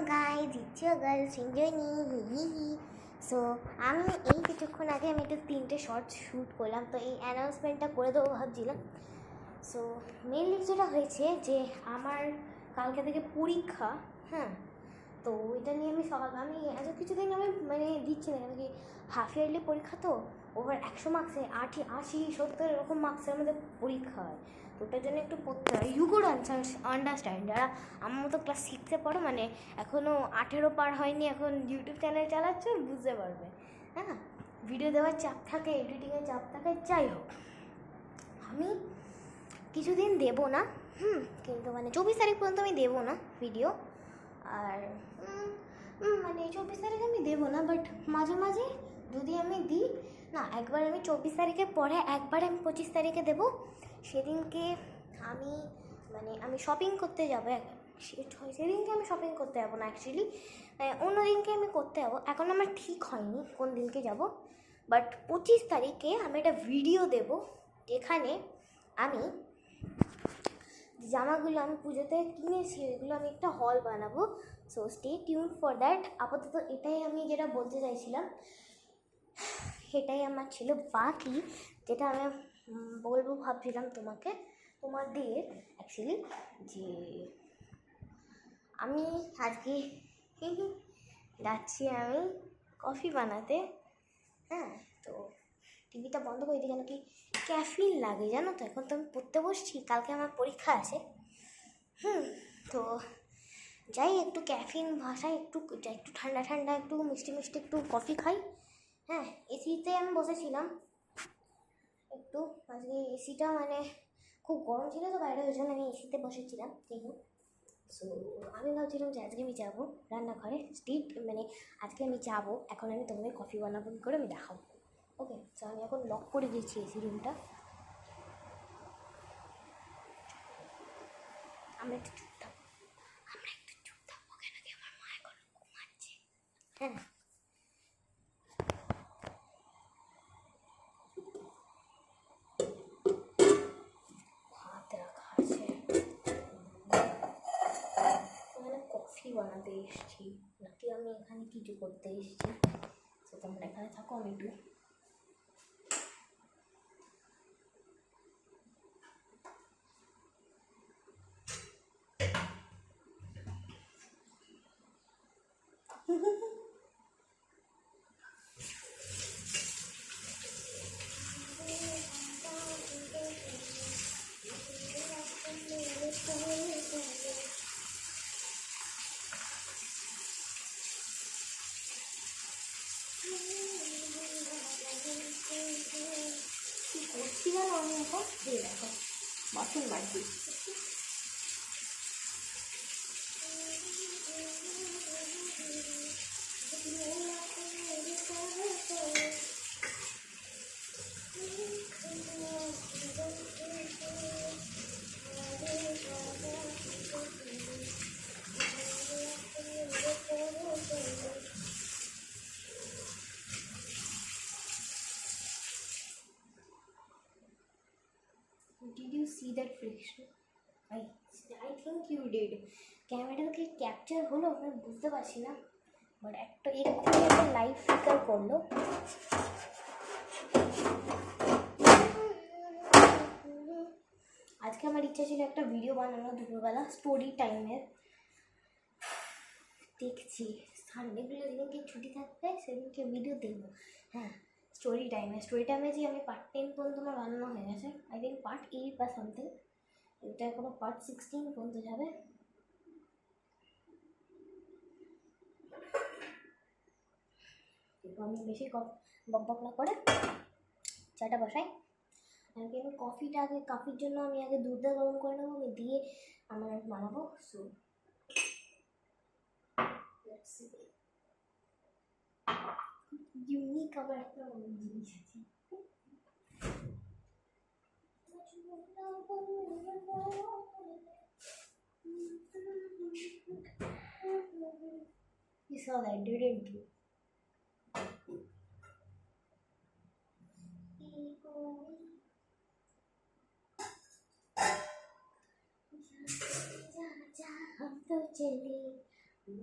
guys, it's your girl Sinjoni. So আমি এই কিছুক্ষণ আগে আমি একটু 3টে শর্ট শ্যুট করলাম, তো এই অ্যানাউন্সমেন্টটা করে দেবো ভাবছিলাম। সো মেনলি যেটা হয়েছে যে আমার কালকে থেকে পরীক্ষা, হ্যাঁ, তো ওইটা নিয়ে আমি এত কিছুদিন আমি দিচ্ছি না, কেন কি হাফ ইয়ারলি পরীক্ষা, তো ওভার 100 মার্কসে 80-70 এরকম মার্কসের মধ্যে পরীক্ষা হয়, তো ওটার জন্য একটু পড়তে হয়। ইউ কুড আন্ডারস্ট্যান্ড, যারা আমার মতো ক্লাস 6-এ পড়ো, এখনও 18 পার হয়নি, এখন ইউটিউব চ্যানেল চালাচ্ছ, বুঝতে পারবে। হ্যাঁ, ভিডিও দেওয়ার চাপ থাকে, এডিটিংয়ের চাপ থাকে, যাই হোক আমি কিছুদিন দেবো না, কিন্তু 24 তারিখ পর্যন্ত আমি দেবো না ভিডিও। আর 24 তারিখে আমি দেবো না, বাট মাঝে মাঝে যদি আমি দিই না, একবার আমি 24 তারিখের পরে একবার আমি 25 তারিখে দেবো। সেদিনকে আমি শপিং করতে যাবো, সেদিনকে আমি শপিং করতে যাবো না, অ্যাকচুয়ালি অন্য দিনকে আমি করতে যাবো। এখন আমার ঠিক হয়নি কোন দিনকে যাব, বাট 25 তারিখে আমি একটা ভিডিও দেবো যেখানে আমি জামাগুলো আমি পুজোতে কিনেছি, ওইগুলো আমি একটা হল বানাবো। So stay tune for that. আপাতত এটাই আমি যেটা বলতে চাইছিলাম, সেটাই আমার ছিল। বাকি যেটা আমি বলবো ভাবছিলাম তোমাদের অ্যাকচুয়ালি, যে আমি আজকে যাচ্ছি আমি কফি বানাতে। হ্যাঁ, তো টিভিটা বন্ধ করে দিই, কেন কি ক্যাফিন লাগে জানো তো। এখন তো আমি পড়তে বসছি, কালকে আমার পরীক্ষা আছে। তো যাই একটু ক্যাফিন ভাষায় একটু ঠান্ডা ঠান্ডা, একটু মিষ্টি মিষ্টি একটু কফি খাই। হ্যাঁ, এসিতে আমি বসেছিলাম একটু, আজকে এসিটা খুব গরম ছিল তো বাইরে, ওই জন্য আমি এসিতে বসেছিলাম। যাই হোক, সো আমি ভাবছিলাম যে আজকে আমি যাবো রান্নাঘরে, আজকে আমি যাবো, এখন আমি তোমাদের কফি বানাবো করে আমি দেখাবো। ওকে, সো আমি এখন লক করে দিয়েছি এসি রুমটা। আমরা একটু চুপ থাকবো, কেন কি আমার মা এখন ঘুমাচ্ছে। হ্যাঁ, ভাত রাখা আছে, কফি বানাতে এসেছি নাকি আমি এখানে কিছু করতে এসেছি। তো তোমরা এখানে থাকো, আমি একটু করছি না। আমি এখন দিয়ে দেখো বাসন বাড়ছি। Did you see that friction? I think you did. ক্যামেরাটাকে ক্যাপচার হলো আমি বুঝতে পারছি না, বাট একটা লাইভ ফিকার করলো। আজকে আমার ইচ্ছা ছিল একটা ভিডিও বানানো দুপুরবেলা স্টোরি টাইমের, দেখছি সানডেগুলো যেদিনকে ছুটি থাকবে সেদিনকে ভিডিও দেবো। হ্যাঁ, স্টোরি টাইমে যে আমি পার্ট 10 পর্যন্ত আমার বানানো হয়ে গেছে, আই থিঙ্ক পার্ট 8 বা সামথিং, এটা এখনো পার্ট 16 পর্যন্ত যাবে। আমি বেশি বকবক না করে চাটা বসাই। আমি কফির জন্য আমি আগে দুধটা গরম করে নেবো, আমি দিয়ে আমার বানাবো। সো ইউনিক আবার একটা জিনিস আছে। You saw that, didn't you? हम तो चले আমি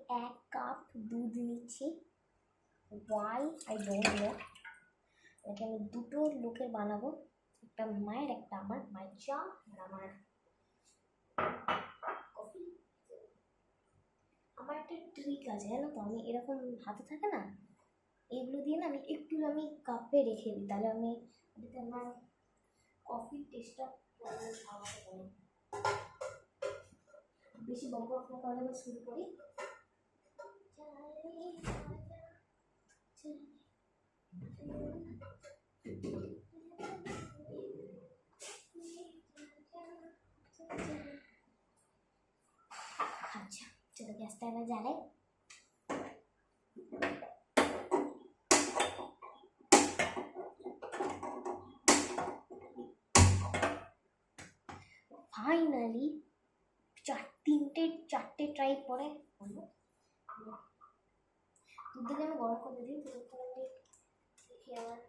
1 কাপ দুধ নিচ্ছি। Why I don't know. এটা আমি দুটো লোকের বানাবো, একটা মায়ের একটা আমার। মায়ের চা আর আমার কফি। আমার একটা ট্রিক আছে জানো তো, আমি এরকম হাতে থাকে না, এগুলো দিয়ে না আমি কাপে রেখে দিই, তাহলে আমি এটাতে আমার কফির টেস্টটা ভালো পাই। বেশি বক বক না করে আমি শুরু করি। আচ্ছা চলো গ্যাসটা এবার জ্বালাই। ফাইনালি চারটে ট্রাই পরে দুধটাকে আমি গরম করে দিই। দুধটা আমি দেখি আমার,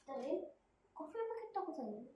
তাহলে কফির প্যাকেটটা কোথায় গেল?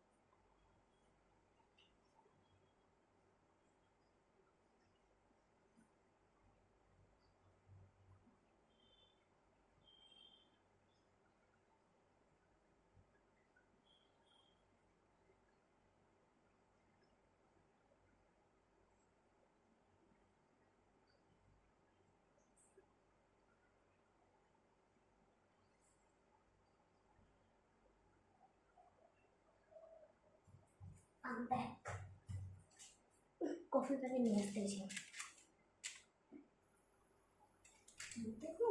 I'm back. কফি প্যাকেট নিয়ে আসতেছি। দেখো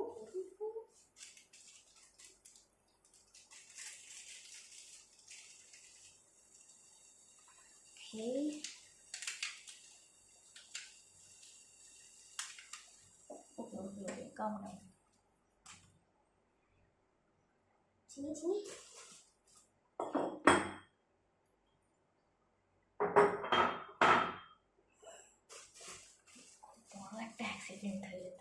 okay, calm down. চিনি বড় একটা অ্যাক্সিডেন্ট হয়ে যেত।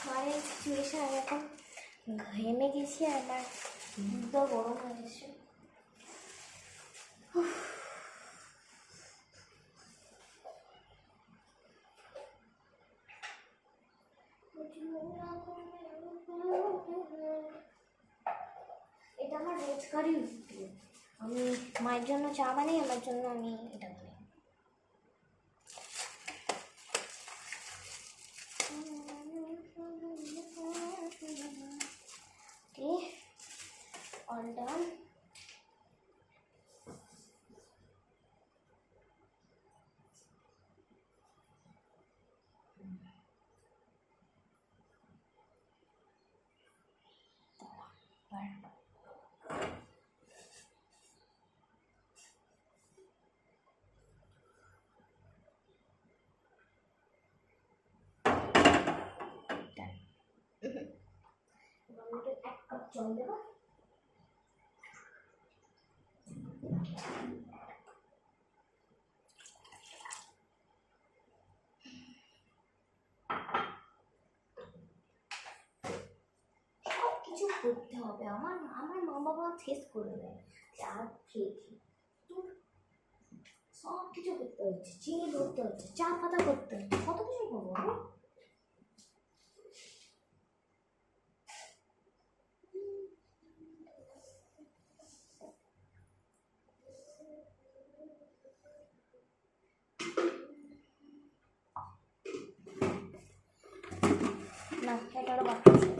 কারেন্ট সিচুয়েশন, আমি এখন ঘেমে গেছি আর আমার দুধটা গরম হয়ে গেছে। এটা আমার রোজকারই রুটিন। আমি মায়ের জন্য চা বানাই, আমার জন্য আমি এটা বানাই। Okay, all done. এক কাপ জল দেবো। করতে হবে, আমার আমার মা বাবা শেষ করে দেয় চা খেয়ে খেয়ে। ধুর, সব কিছু করতে হচ্ছে, চিনি করতে হচ্ছে, চা পাতা করতে হচ্ছে, কত কিছু করবো আমি। না এটা আরো বাকি আছে।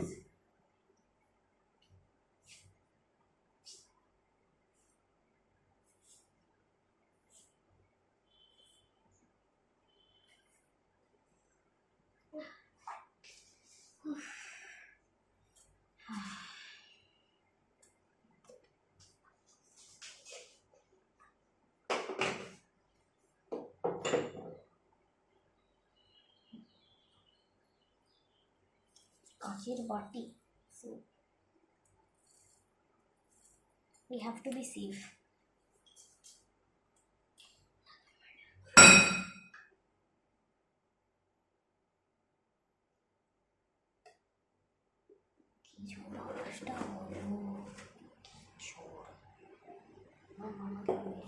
কাঁচের বাটি, so we have to be safe. কি ঝোর আওয়াজটা হলো, ঝোর। আমার মামাকে বলে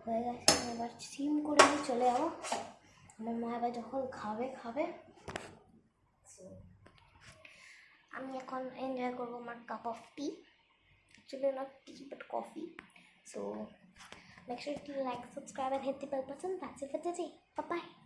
হয়ে গেছে, এবার সিম করে দিয়ে চলে যাবো। আমার মা এবার যখন খাবে খাবে, সো আমি এখন এনজয় করবো আমার cup of T, actually not T but coffee. So make sure to like, subscribe and hit the bell button. That's it for today. Bye bye.